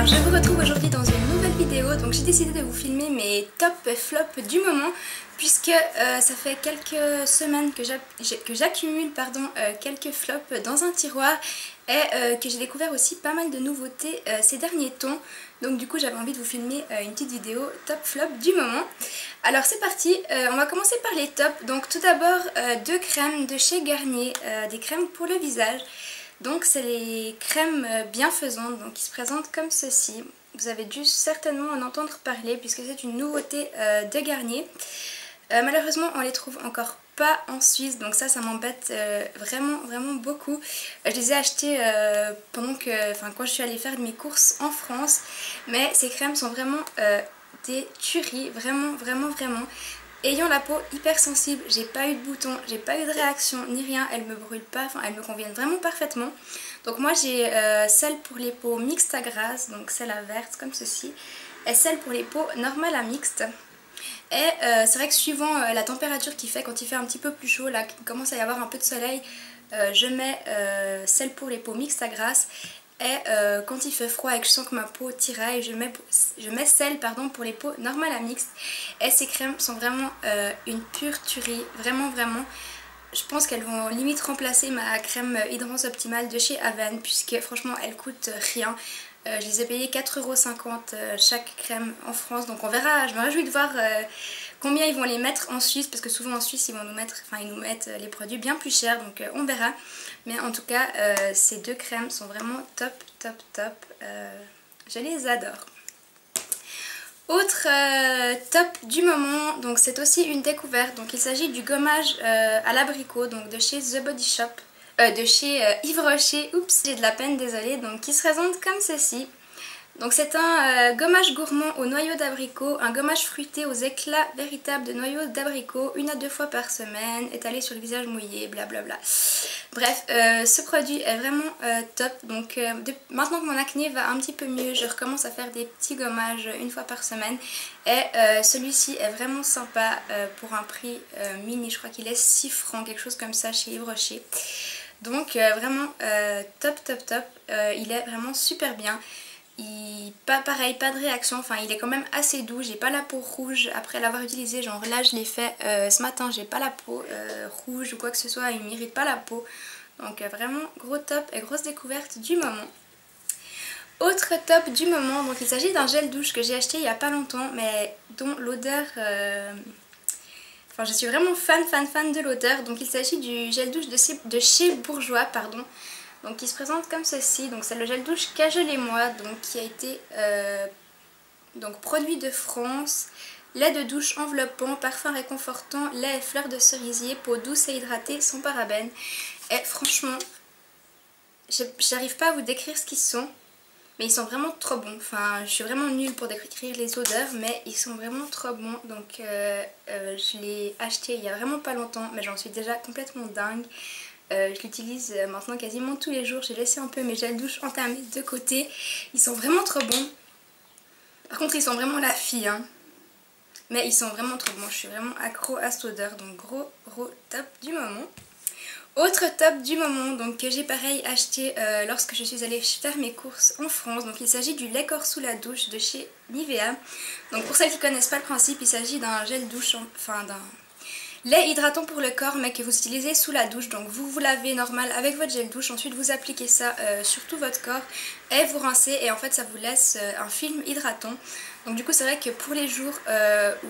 Alors je vous retrouve aujourd'hui dans une nouvelle vidéo. Donc j'ai décidé de vous filmer mes top et flop du moment, puisque ça fait quelques semaines que j'accumule quelques flops dans un tiroir et que j'ai découvert aussi pas mal de nouveautés ces derniers temps. Donc du coup j'avais envie de vous filmer une petite vidéo top flop du moment. Alors c'est parti, on va commencer par les tops. Donc tout d'abord deux crèmes de chez Garnier, des crèmes pour le visage. Donc c'est les crèmes bienfaisantes, donc qui se présentent comme ceci. Vous avez dû certainement en entendre parler puisque c'est une nouveauté de Garnier. Malheureusement on les trouve encore pas en Suisse, donc ça m'embête vraiment beaucoup. Je les ai achetées quand je suis allée faire mes courses en France, mais ces crèmes sont vraiment des tueries, vraiment. Ayant la peau hyper sensible, j'ai pas eu de boutons, j'ai pas eu de réaction ni rien, elles me brûlent pas, enfin elles me conviennent vraiment parfaitement. Donc moi j'ai celle pour les peaux mixtes à grasse, donc celle à verte comme ceci, et celle pour les peaux normales à mixtes. Et c'est vrai que suivant la température qu'il fait, quand il fait un petit peu plus chaud, là qu'il commence à y avoir un peu de soleil, je mets celle pour les peaux mixtes à grasse. Et quand il fait froid et que je sens que ma peau tiraille, je mets celle pour les peaux normales à mixtes. Et ces crèmes sont vraiment une pure tuerie, vraiment. Je pense qu'elles vont limite remplacer ma crème Hydrance Optimale de chez Aven, puisque franchement elles coûtent rien. Je les ai payées 4,50 € chaque crème en France, donc on verra. Je me réjouis de voir combien ils vont les mettre en Suisse, parce que souvent en Suisse ils nous mettent les produits bien plus chers, donc on verra. Mais en tout cas ces deux crèmes sont vraiment top. Je les adore. Autre top du moment, donc c'est aussi une découverte. Donc il s'agit du gommage à l'abricot, donc de chez The Body Shop. De chez Yves Rocher, oups j'ai de la peine, désolée, donc qui se présente comme ceci. Donc c'est un gommage gourmand au noyau d'abricot, un gommage fruité aux éclats véritables de noyau d'abricot, 1 à 2 fois par semaine, étalé sur le visage mouillé, blablabla. Bref, ce produit est vraiment top. Donc maintenant que mon acné va un petit peu mieux, je recommence à faire des petits gommages 1 fois par semaine. Et celui-ci est vraiment sympa pour un prix mini, je crois qu'il est 6 francs, quelque chose comme ça chez Yves Rocher. Donc vraiment top. Il est vraiment super bien. Pas de réaction, enfin il est quand même assez doux, j'ai pas la peau rouge après l'avoir utilisé, genre là je l'ai fait ce matin, j'ai pas la peau rouge ou quoi que ce soit, il m'irrite pas la peau. Donc vraiment gros top et grosse découverte du moment. Autre top du moment, donc il s'agit d'un gel douche que j'ai acheté il y a pas longtemps, mais dont l'odeur... Enfin je suis vraiment fan de l'odeur. Donc il s'agit du gel douche de chez Bourjois, pardon. Donc qui se présente comme ceci. Donc c'est le gel douche Cajol et moi, donc qui a été produit de France. Lait de douche enveloppant, parfum réconfortant, lait et fleurs de cerisier, peau douce et hydratée sans parabènes. Et franchement, j'arrive pas à vous décrire ce qu'ils sont, mais ils sont vraiment trop bons. Enfin, je suis vraiment nulle pour décrire les odeurs, mais ils sont vraiment trop bons. Donc je l'ai acheté il y a vraiment pas longtemps, mais j'en suis déjà complètement dingue. Je l'utilise maintenant quasiment tous les jours. J'ai laissé un peu mes gels douche entamés de côté. Ils sont vraiment trop bons. Par contre ils sont vraiment la fille, hein. Mais ils sont vraiment trop bons. Je suis vraiment accro à cette odeur. Donc gros top du moment. Autre top du moment, donc que j'ai pareil acheté lorsque je suis allée faire mes courses en France. Donc il s'agit du lait corps sous la douche de chez Nivea. Donc pour celles qui ne connaissent pas le principe, il s'agit d'un gel douche, d'un lait hydratant pour le corps, mais que vous utilisez sous la douche. Donc vous lavez normal avec votre gel douche, ensuite vous appliquez ça sur tout votre corps et vous rincez, et en fait ça vous laisse un film hydratant. Donc du coup c'est vrai que pour les jours où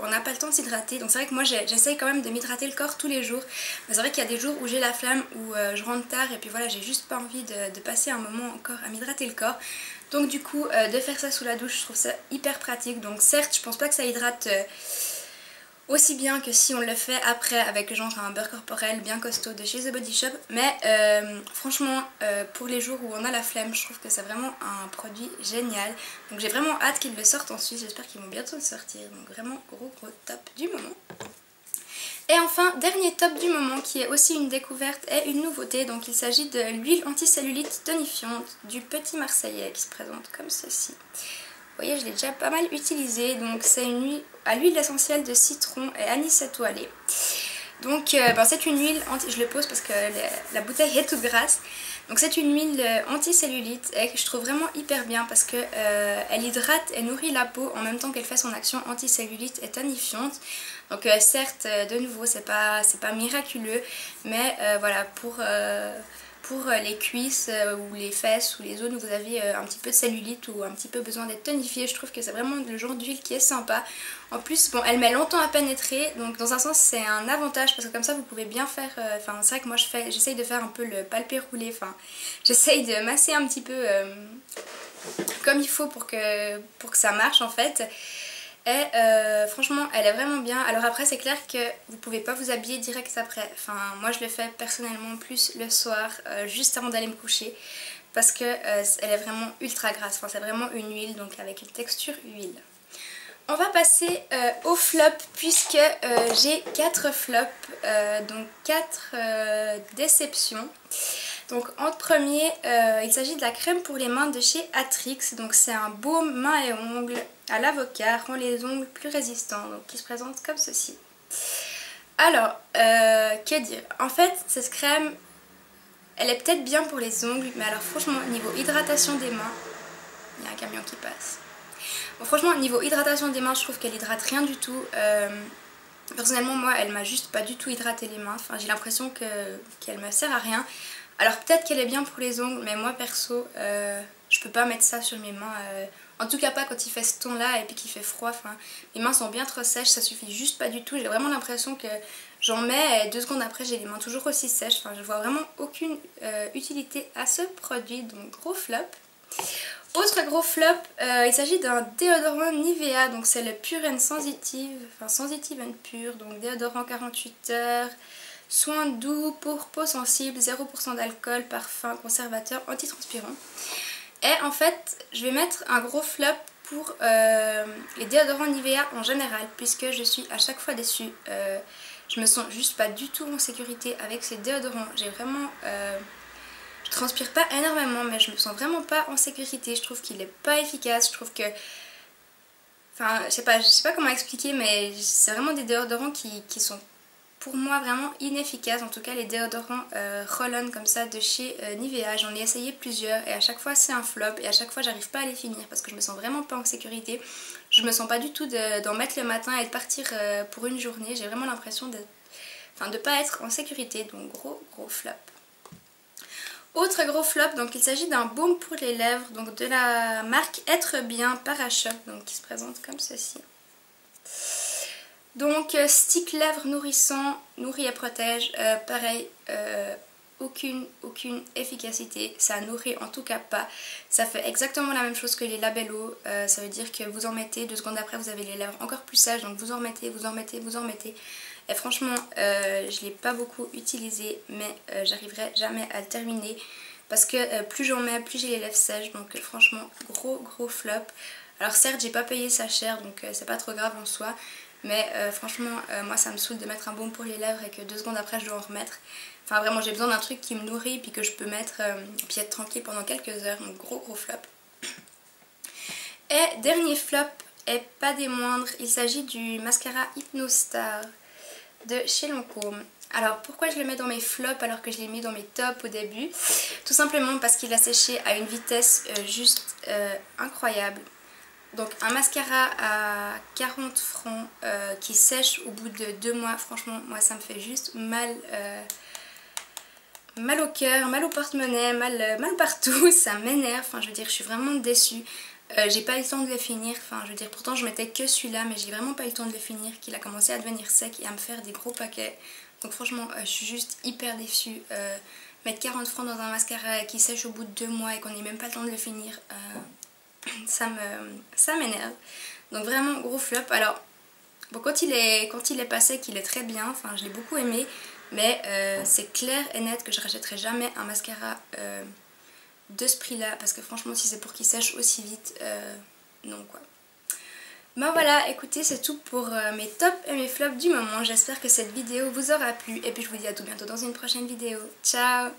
on n'a pas le temps de s'hydrater, donc c'est vrai que moi j'essaye quand même de m'hydrater le corps tous les jours, mais c'est vrai qu'il y a des jours où j'ai la flamme, où je rentre tard et puis voilà, j'ai juste pas envie de passer un moment encore à m'hydrater le corps. Donc du coup de faire ça sous la douche, je trouve ça hyper pratique. Donc certes je pense pas que ça hydrate aussi bien que si on le fait après avec genre un beurre corporel bien costaud de chez The Body Shop, mais franchement pour les jours où on a la flemme, je trouve que c'est vraiment un produit génial. Donc j'ai vraiment hâte qu'ils le sortent en Suisse, j'espère qu'ils vont bientôt le sortir. Donc vraiment gros top du moment. Et enfin, dernier top du moment qui est aussi une découverte et une nouveauté. Donc il s'agit de l'huile anticellulite tonifiante du Petit Marseillais qui se présente comme ceci. Vous voyez, je l'ai déjà pas mal utilisé. Donc c'est une huile à l'huile essentielle de citron et anis étoilé. Donc c'est une huile je le pose parce que la bouteille est toute grasse. Donc c'est une huile anti-cellulite et que je trouve vraiment hyper bien parce que elle hydrate et nourrit la peau en même temps qu'elle fait son action anti-cellulite et tonifiante. Donc certes, de nouveau, c'est pas miraculeux, mais voilà, pour les cuisses ou les fesses ou les zones où vous avez un petit peu de cellulite ou un petit peu besoin d'être tonifié, je trouve que c'est vraiment le genre d'huile qui est sympa. En plus, bon, elle met longtemps à pénétrer, donc dans un sens c'est un avantage parce que comme ça vous pouvez bien faire, enfin c'est vrai que moi j'essaye de faire un peu le palpé roulé, enfin j'essaye de masser un petit peu comme il faut pour que ça marche en fait. Et franchement elle est vraiment bien. Alors après c'est clair que vous pouvez pas vous habiller direct après, enfin moi je le fais personnellement plus le soir juste avant d'aller me coucher parce que elle est vraiment ultra grasse, enfin c'est vraiment une huile donc avec une texture huile. On va passer au flop puisque j'ai 4 flops, donc 4 déceptions. Donc en premier, il s'agit de la crème pour les mains de chez Atrix. Donc c'est un baume mains et ongles à l'avocat, rend les ongles plus résistants, donc qui se présente comme ceci. Alors, que dire? En fait, cette crème, elle est peut-être bien pour les ongles, mais alors franchement, niveau hydratation des mains, il y a un camion qui passe. Bon, franchement, niveau hydratation des mains, je trouve qu'elle hydrate rien du tout. Personnellement, moi, elle m'a juste pas du tout hydraté les mains. Enfin, j'ai l'impression qu'elle me sert à rien. Alors peut-être qu'elle est bien pour les ongles, mais moi perso, je peux pas mettre ça sur mes mains. En tout cas pas quand il fait ce ton là et puis qu'il fait froid. Enfin, mes mains sont bien trop sèches, ça suffit juste pas du tout. J'ai vraiment l'impression que j'en mets et 2 secondes après j'ai les mains toujours aussi sèches. Enfin, je vois vraiment aucune utilité à ce produit, donc gros flop. Autre gros flop, il s'agit d'un déodorant Nivea, donc c'est le Pure and Sensitive, enfin Sensitive and Pure, donc déodorant 48 heures, soin doux pour peau sensible, 0% d'alcool, parfum, conservateur, antitranspirant. Et en fait, je vais mettre un gros flop pour les déodorants Nivea en général, puisque je suis à chaque fois déçue. Je me sens juste pas du tout en sécurité avec ces déodorants, j'ai vraiment... je transpire pas énormément mais je me sens vraiment pas en sécurité, je trouve qu'il est pas efficace, je trouve que... Enfin je sais pas comment expliquer mais c'est vraiment des déodorants qui sont pour moi vraiment inefficaces, en tout cas les déodorants roll-on comme ça de chez Nivea, j'en ai essayé plusieurs et à chaque fois c'est un flop et à chaque fois j'arrive pas à les finir parce que je me sens vraiment pas en sécurité, je me sens pas du tout d'en mettre le matin et de partir pour une journée, j'ai vraiment l'impression de pas être en sécurité, donc gros flop. Autre gros flop, donc il s'agit d'un baume pour les lèvres, donc de la marque Être Bien Parashop, donc qui se présente comme ceci. Donc stick lèvres nourrissant, nourrit et protège, pareil, aucune efficacité, ça nourrit en tout cas pas, ça fait exactement la même chose que les Labello, ça veut dire que vous en mettez, 2 secondes après vous avez les lèvres encore plus sèches, donc vous en mettez, et franchement je l'ai pas beaucoup utilisé mais j'arriverai jamais à le terminer parce que plus j'en mets plus j'ai les lèvres sèches, donc franchement gros flop. Alors certes j'ai pas payé ça cher donc c'est pas trop grave en soi, mais franchement moi ça me saoule de mettre un baume pour les lèvres et que 2 secondes après je dois en remettre. Enfin vraiment j'ai besoin d'un truc qui me nourrit puis que je peux mettre puis être tranquille pendant quelques heures, donc gros flop. Et dernier flop et pas des moindres, il s'agit du mascara Hypnostar de chez Lancôme. Alors pourquoi je le mets dans mes flops alors que je l'ai mis dans mes tops au début? Tout simplement parce qu'il a séché à une vitesse juste incroyable. Donc un mascara à 40 francs qui sèche au bout de 2 mois, franchement moi ça me fait juste mal au cœur, mal au porte-monnaie, mal partout, ça m'énerve, enfin je veux dire je suis vraiment déçue. J'ai pas eu le temps de le finir, enfin je veux dire pourtant je mettais que celui-là mais j'ai vraiment pas eu le temps de le finir, qu'il a commencé à devenir sec et à me faire des gros paquets. Donc franchement je suis juste hyper déçue. Mettre 40 francs dans un mascara qui sèche au bout de 2 mois et qu'on n'ait même pas le temps de le finir, ça m'énerve. Donc vraiment gros flop. Alors bon, quand il est pas sec il est très bien, enfin je l'ai beaucoup aimé, mais c'est clair et net que je rachèterai jamais un mascara de ce prix là parce que franchement si c'est pour qu'il sèche aussi vite, non quoi. Ben voilà, écoutez c'est tout pour mes tops et mes flops du moment, j'espère que cette vidéo vous aura plu et puis je vous dis à tout bientôt dans une prochaine vidéo. Ciao!